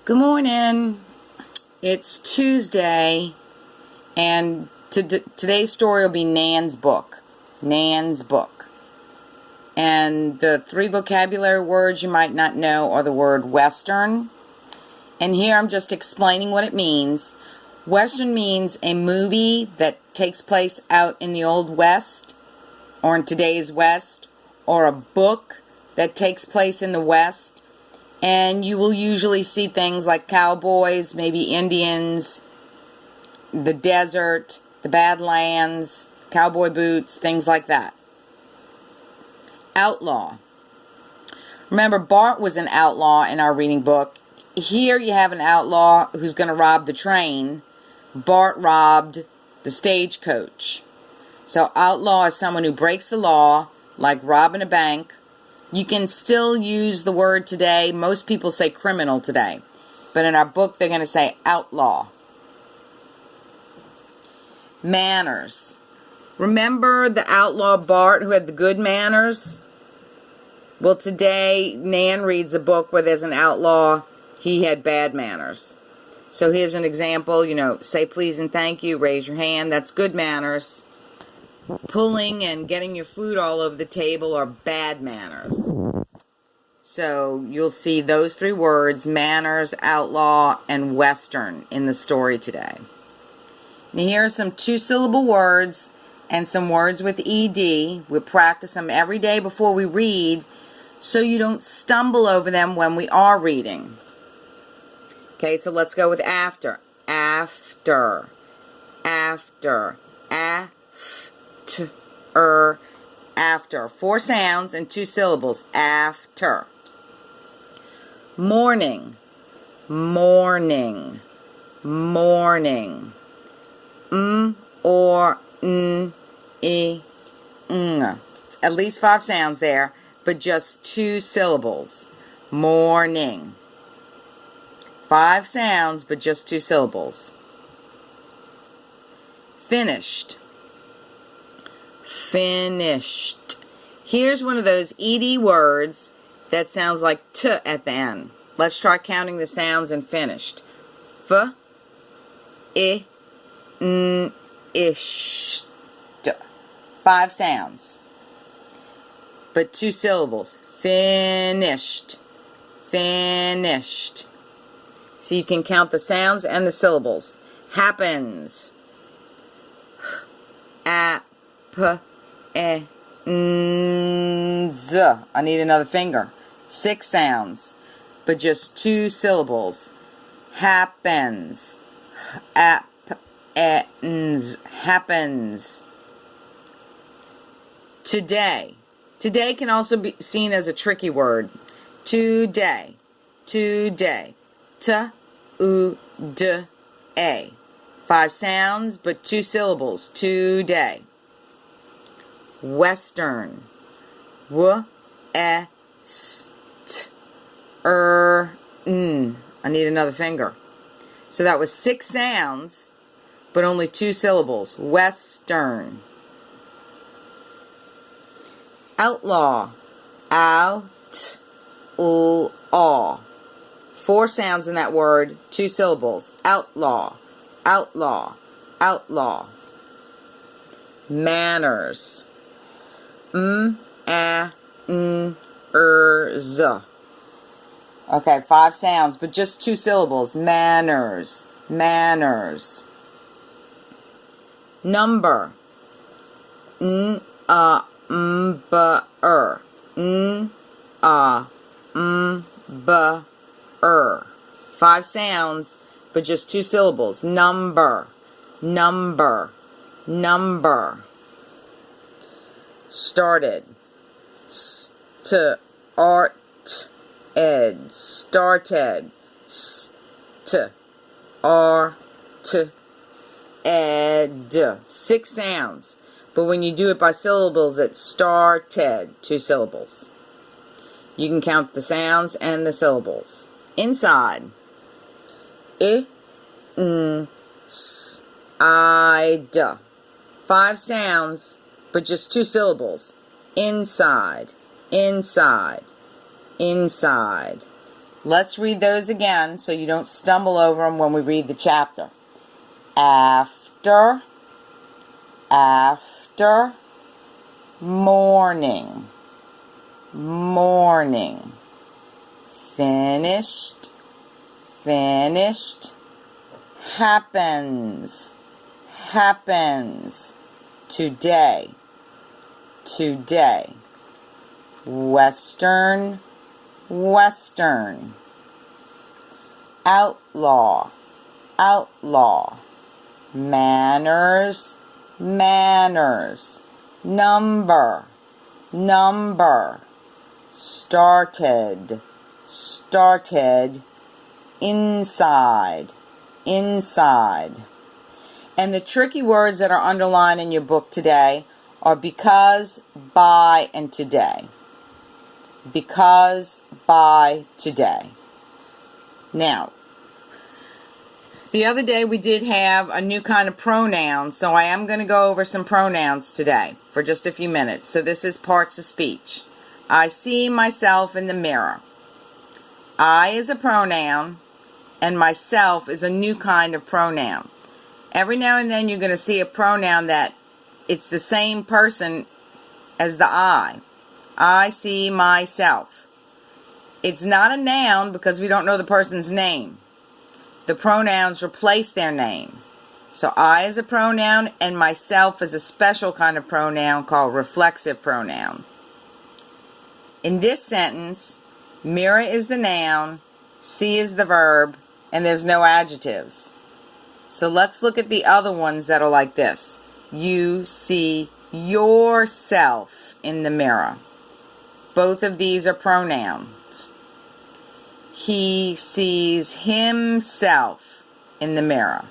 Good morning. It's Tuesday, and today's story will be Nan's book. Nan's book. And the three vocabulary words you might not know are the word Western. And here I'm just explaining what it means. Western means a movie that takes place out in the Old West, or in today's West, or a book that takes place in the West. And you will usually see things like cowboys, maybe Indians, the desert, the Badlands, cowboy boots, things like that. Outlaw. Remember, Bart was an outlaw in our reading book. Here you have an outlaw who's going to rob the train. Bart robbed the stagecoach. So outlaw is someone who breaks the law, like robbing a bank. You can still use the word today. Most people say criminal today. But in our book, they're going to say outlaw. Manners. Remember the outlaw Bart who had the good manners? Well, today, Nan reads a book where there's an outlaw. He had bad manners. So here's an example. Say please and thank you. Raise your hand. That's good manners. Pulling and getting your food all over the table are bad manners. So you'll see those three words, manners, outlaw, and Western, in the story today. Now here are some two-syllable words and some words with ED. We practice them every day before we read so you don't stumble over them when we are reading. Okay, so let's go with after. After. After. After. 4 sounds and 2 syllables. After. Morning. Morning. Morning. Or n, e, ng. At least 5 sounds there, but just 2 syllables. Morning. 5 sounds, but just 2 syllables. Finished. Finished. Here's one of those ED words that sounds like t at the end. Let's try counting the sounds in finished. F, I, n, ish. 5 sounds, but 2 syllables. Finished. Finished. So you can count the sounds and the syllables. Happens. I need another finger. 6 sounds, but just 2 syllables. Happens. Happens. Today. Today can also be seen as a tricky word. Today. Today. T-u-d-a. 5 sounds, but 2 syllables. Today. Western. W-e-s-t-er-n. I need another finger. So that was 6 sounds, but only 2 syllables. Western. Outlaw. Out-law. 4 sounds in that word, 2 syllables. Outlaw. Outlaw. Outlaw. Manners. M-a-n-er-z. Okay, 5 sounds, but just 2 syllables. Manners. Manners. Number. N-a-m-b-er. N-a-m-b-er. 5 sounds, but just 2 syllables. Number. Number. Number. Started. St-art-ed. Started. St-art-ed. 6 sounds. But when you do it by syllables, it's started. 2 syllables. You can count the sounds and the syllables. Inside. I-n-s-i-d. 5 sounds, but just 2 syllables. Inside. Inside. Inside. Let's read those again so you don't stumble over them when we read the chapter. After, after, morning, morning, finished, finished, happens, happens, today, today, western, western, outlaw, outlaw, manners, manners, number, number, started, started, inside, inside. And the tricky words that are underlined in your book today are because, by, and today. Because, by, today. Now, the other day we did have a new kind of pronoun, so I am going to go over some pronouns today for just a few minutes. So this is parts of speech. I see myself in the mirror. I is a pronoun, and myself is a new kind of pronoun. Every now and then you're going to see a pronoun that it's the same person as the I. I see myself. It's not a noun because we don't know the person's name. The pronouns replace their name. So I is a pronoun and myself is a special kind of pronoun called reflexive pronoun. In this sentence, mirror is the noun, see is the verb, and there's no adjectives. So let's look at the other ones that are like this. You see yourself in the mirror. Both of these are pronouns. He sees himself in the mirror.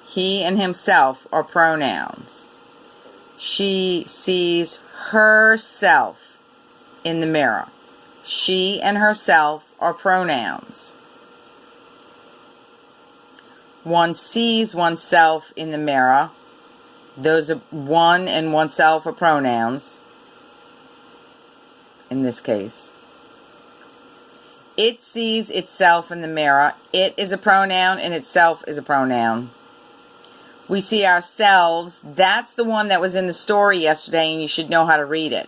He and himself are pronouns. She sees herself in the mirror. She and herself are pronouns. One sees oneself in the mirror. Those are one and oneself are pronouns. In this case. It sees itself in the mirror. It is a pronoun and itself is a pronoun. We see ourselves. That's the one that was in the story yesterday and you should know how to read it.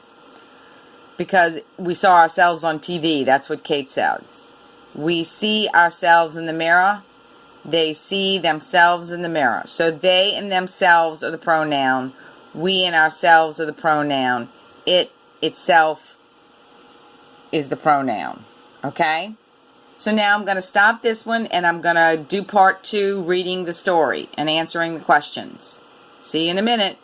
Because we saw ourselves on TV. That's what Kate says. We see ourselves in the mirror. They see themselves in the mirror. So they and themselves are the pronoun. We and ourselves are the pronoun. It itself is the pronoun. Okay? So now I'm going to stop this one and I'm going to do part 2, reading the story and answering the questions. See you in a minute.